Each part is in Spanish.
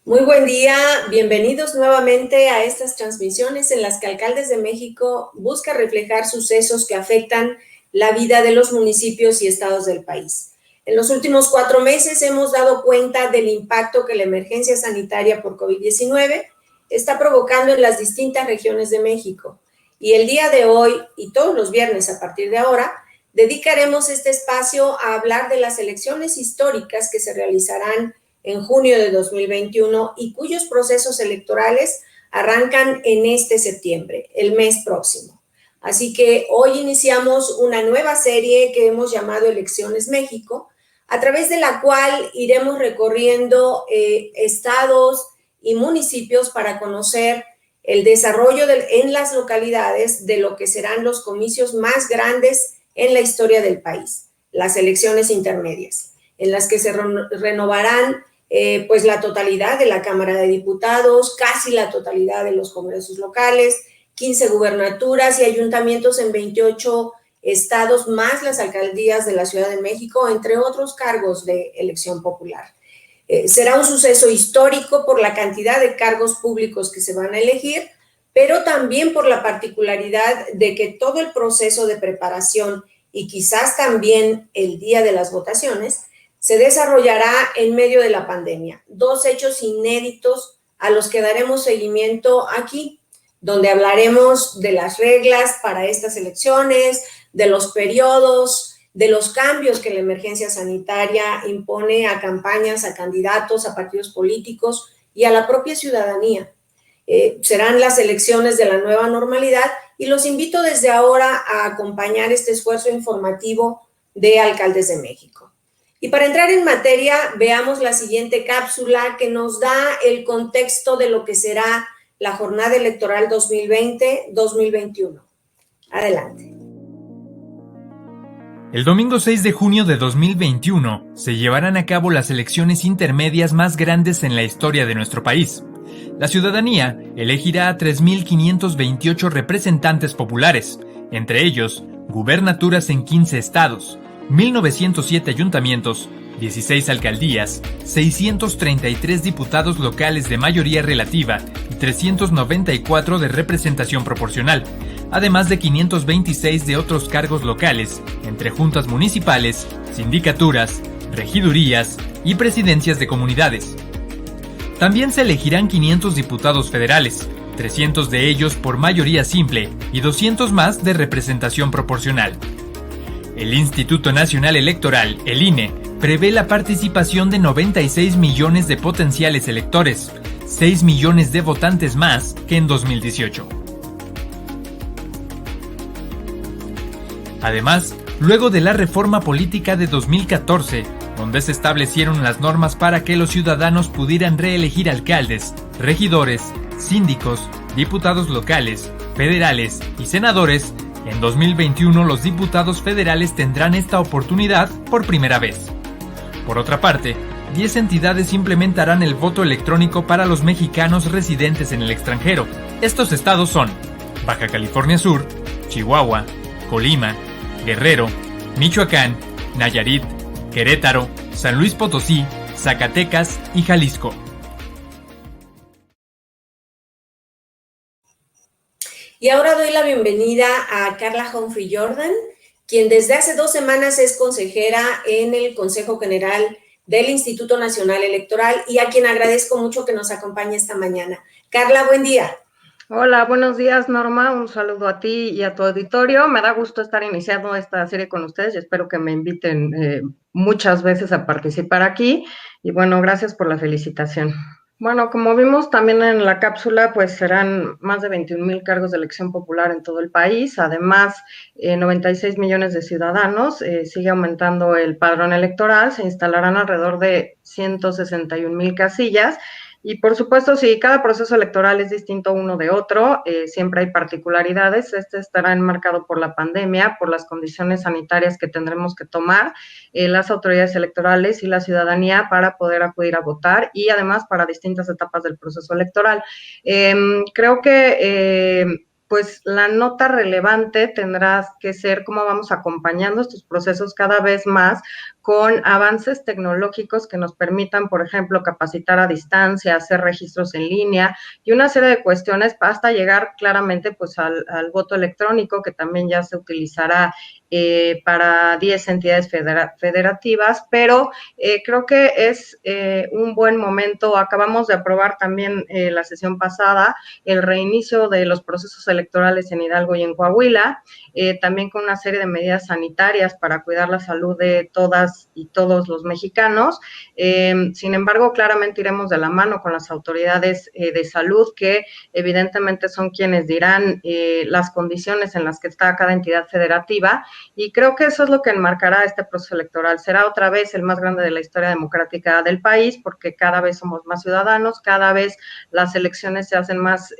Muy buen día, bienvenidos nuevamente a estas transmisiones en las que Alcaldes de México busca reflejar sucesos que afectan la vida de los municipios y estados del país. En los últimos 4 meses hemos dado cuenta del impacto que la emergencia sanitaria por COVID-19 está provocando en las distintas regiones de México. Y el día de hoy y todos los viernes a partir de ahora, dedicaremos este espacio a hablar de las elecciones históricas que se realizarán en junio de 2021 y cuyos procesos electorales arrancan en este septiembre, el mes próximo. Así que hoy iniciamos una nueva serie que hemos llamado Elecciones México, a través de la cual iremos recorriendo estados y municipios para conocer el desarrollo en las localidades de lo que serán los comicios más grandes en la historia del país, las elecciones intermedias, en las que se renovarán pues la totalidad de la Cámara de Diputados, casi la totalidad de los congresos locales, 15 gubernaturas y ayuntamientos en 28 estados, más las alcaldías de la Ciudad de México, entre otros cargos de elección popular. Será un suceso histórico por la cantidad de cargos públicos que se van a elegir, pero también por la particularidad de que todo el proceso de preparación y quizás también el día de las votaciones se desarrollará en medio de la pandemia. 2 hechos inéditos a los que daremos seguimiento aquí, donde hablaremos de las reglas para estas elecciones, de los periodos, de los cambios que la emergencia sanitaria impone a campañas, a candidatos, a partidos políticos y a la propia ciudadanía. Serán las elecciones de la nueva normalidad y los invito desde ahora a acompañar este esfuerzo informativo de Alcaldes de México. Y para entrar en materia, veamos la siguiente cápsula que nos da el contexto de lo que será la jornada electoral 2020-2021. Adelante. El domingo 6 de junio de 2021 se llevarán a cabo las elecciones intermedias más grandes en la historia de nuestro país. La ciudadanía elegirá a 3.528 representantes populares, entre ellos gubernaturas en 15 estados, 1.907 ayuntamientos, 16 alcaldías, 633 diputados locales de mayoría relativa y 394 de representación proporcional, además de 526 de otros cargos locales, entre juntas municipales, sindicaturas, regidurías y presidencias de comunidades. También se elegirán 500 diputados federales, 300 de ellos por mayoría simple y 200 más de representación proporcional. El Instituto Nacional Electoral, el INE, prevé la participación de 96 millones de potenciales electores, 6 millones de votantes más que en 2018. Además, luego de la reforma política de 2014, donde se establecieron las normas para que los ciudadanos pudieran reelegir alcaldes, regidores, síndicos, diputados locales, federales y senadores, en 2021 los diputados federales tendrán esta oportunidad por primera vez. Por otra parte, 10 entidades implementarán el voto electrónico para los mexicanos residentes en el extranjero. Estos estados son Baja California Sur, Chihuahua, Colima, Guerrero, Michoacán, Nayarit, Querétaro, San Luis Potosí, Zacatecas y Jalisco. Y ahora doy la bienvenida a Carla Humphrey Jordan, quien desde hace 2 semanas es consejera en el Consejo General del Instituto Nacional Electoral y a quien agradezco mucho que nos acompañe esta mañana. Carla, buen día. Hola, buenos días, Norma. Un saludo a ti y a tu auditorio. Me da gusto estar iniciando esta serie con ustedes y espero que me inviten muchas veces a participar aquí. Y bueno, gracias por la felicitación. Bueno, como vimos también en la cápsula, pues serán más de 21,000 cargos de elección popular en todo el país. Además, 96 millones de ciudadanos. Sigue aumentando el padrón electoral. Se instalarán alrededor de 161,000 casillas. Y por supuesto, si cada proceso electoral es distinto uno de otro, siempre hay particularidades. Este estará enmarcado por la pandemia, por las condiciones sanitarias que tendremos que tomar las autoridades electorales y la ciudadanía para poder acudir a votar y además para distintas etapas del proceso electoral. Creo que pues la nota relevante tendrá que ser cómo vamos acompañando estos procesos cada vez más con avances tecnológicos que nos permitan, por ejemplo, capacitar a distancia, hacer registros en línea y una serie de cuestiones hasta llegar claramente pues al voto electrónico, que también ya se utilizará para 10 entidades federativas, pero creo que es un buen momento. Acabamos de aprobar también la sesión pasada el reinicio de los procesos electorales en Hidalgo y en Coahuila, también con una serie de medidas sanitarias para cuidar la salud de todas y todos los mexicanos. Sin embargo, claramente iremos de la mano con las autoridades de salud, que evidentemente son quienes dirán las condiciones en las que está cada entidad federativa, y creo que eso es lo que enmarcará este proceso electoral. Será otra vez el más grande de la historia democrática del país, porque cada vez somos más ciudadanos, cada vez las elecciones se hacen más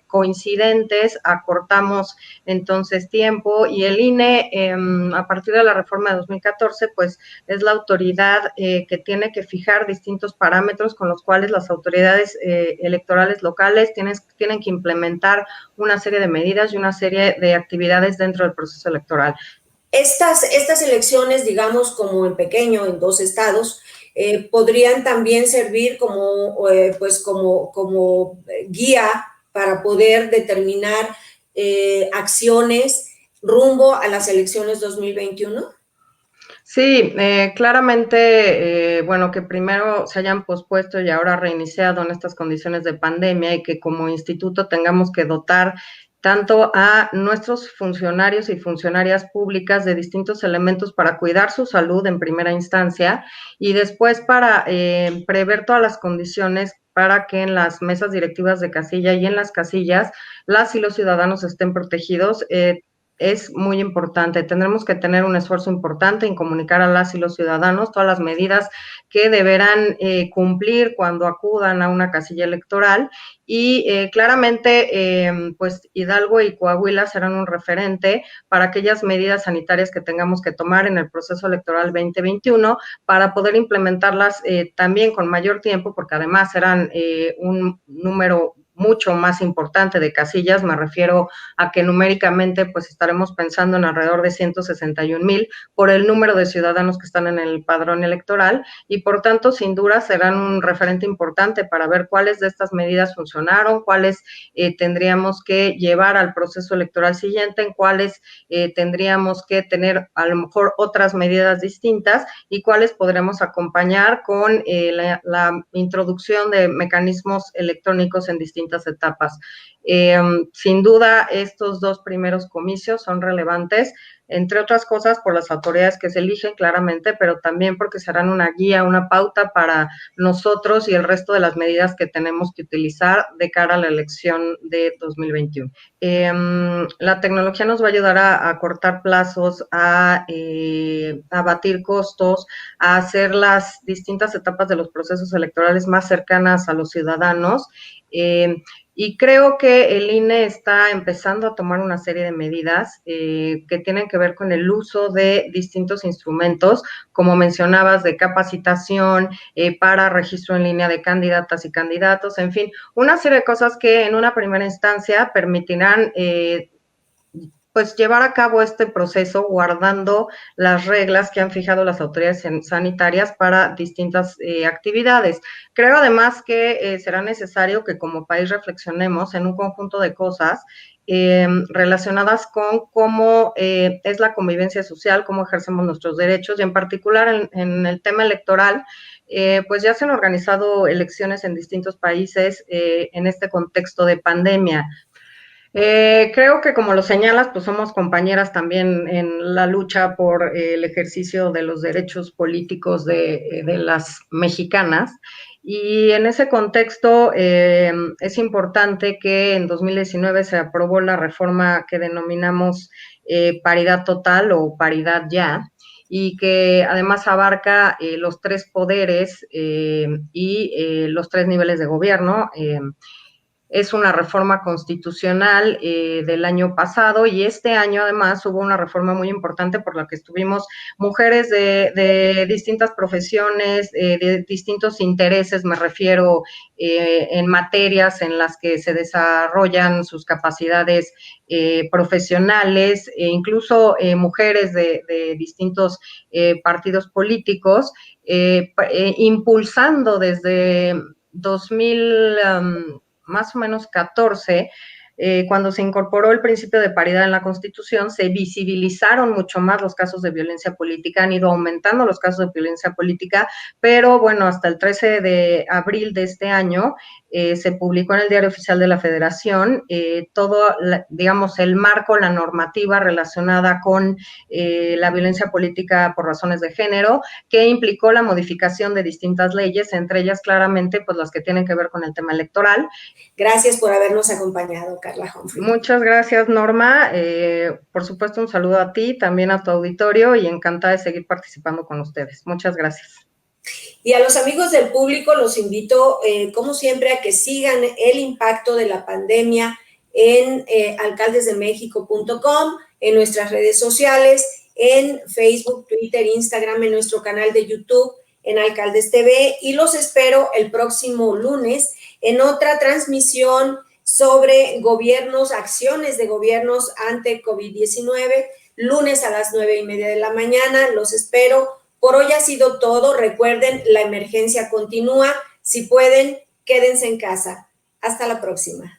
coincidentes, acortamos entonces tiempo, y el INE, a partir de la reforma de 2014, pues es la autoridad que tiene que fijar distintos parámetros con los cuales las autoridades electorales locales tienen que implementar una serie de medidas y una serie de actividades dentro del proceso electoral. Estas elecciones, digamos, como en pequeño, en 2 estados, podrían también servir como guía para poder determinar acciones rumbo a las elecciones 2021. Sí, claramente, bueno, que primero se hayan pospuesto y ahora reiniciado en estas condiciones de pandemia, y que como instituto tengamos que dotar tanto a nuestros funcionarios y funcionarias públicas de distintos elementos para cuidar su salud en primera instancia, y después para prever todas las condiciones para que en las mesas directivas de casilla y en las casillas las y los ciudadanos estén protegidos. Es muy importante. Tendremos que tener un esfuerzo importante en comunicar a las y los ciudadanos todas las medidas que deberán cumplir cuando acudan a una casilla electoral, y claramente pues Hidalgo y Coahuila serán un referente para aquellas medidas sanitarias que tengamos que tomar en el proceso electoral 2021 para poder implementarlas también con mayor tiempo, porque además serán un número mucho más importante de casillas. Me refiero a que numéricamente pues estaremos pensando en alrededor de 161,000 por el número de ciudadanos que están en el padrón electoral, y por tanto sin duda serán un referente importante para ver cuáles de estas medidas funcionaron, cuáles tendríamos que llevar al proceso electoral siguiente, en cuáles tendríamos que tener a lo mejor otras medidas distintas, y cuáles podremos acompañar con la introducción de mecanismos electrónicos en distintas etapas. Sin duda, estos 2 primeros comicios son relevantes, entre otras cosas por las autoridades que se eligen claramente, pero también porque serán una guía, una pauta para nosotros y el resto de las medidas que tenemos que utilizar de cara a la elección de 2021. La tecnología nos va a ayudar a cortar plazos, a abatir costos, a hacer las distintas etapas de los procesos electorales más cercanas a los ciudadanos. Y creo que el INE está empezando a tomar una serie de medidas que tienen que ver con el uso de distintos instrumentos, como mencionabas, de capacitación para registro en línea de candidatas y candidatos, en fin, una serie de cosas que en una primera instancia permitirán pues llevar a cabo este proceso guardando las reglas que han fijado las autoridades sanitarias para distintas actividades. Creo además que será necesario que como país reflexionemos en un conjunto de cosas relacionadas con cómo es la convivencia social, cómo ejercemos nuestros derechos, y en particular en el tema electoral. Pues ya se han organizado elecciones en distintos países en este contexto de pandemia. Creo que como lo señalas, pues somos compañeras también en la lucha por el ejercicio de los derechos políticos de las mexicanas. Y en ese contexto es importante que en 2019 se aprobó la reforma que denominamos paridad total o paridad ya, y que además abarca los 3 poderes y los 3 niveles de gobierno. es una reforma constitucional del año pasado, y este año además hubo una reforma muy importante por la que estuvimos mujeres de distintas profesiones, de distintos intereses, me refiero en materias en las que se desarrollan sus capacidades profesionales, e incluso mujeres de distintos partidos políticos, impulsando desde 2000, más o menos 14, cuando se incorporó el principio de paridad en la Constitución, se visibilizaron mucho más los casos de violencia política, han ido aumentando los casos de violencia política, pero bueno, hasta el 13 de abril de este año se publicó en el Diario Oficial de la Federación todo, digamos, el marco, la normativa relacionada con la violencia política por razones de género, que implicó la modificación de distintas leyes, entre ellas claramente pues las que tienen que ver con el tema electoral. Gracias por habernos acompañado, Carla Humphrey. Muchas gracias, Norma. Por supuesto, un saludo a ti, también a tu auditorio, y encantada de seguir participando con ustedes. Muchas gracias. Y a los amigos del público los invito, como siempre, a que sigan el impacto de la pandemia en alcaldesdemexico.com, en nuestras redes sociales, en Facebook, Twitter, Instagram, en nuestro canal de YouTube, en Alcaldes TV, y los espero el próximo lunes en otra transmisión sobre gobiernos, acciones de gobiernos ante COVID-19, lunes a las 9:30 de la mañana. Los espero. Por hoy ha sido todo. Recuerden, la emergencia continúa. Si pueden, quédense en casa. Hasta la próxima.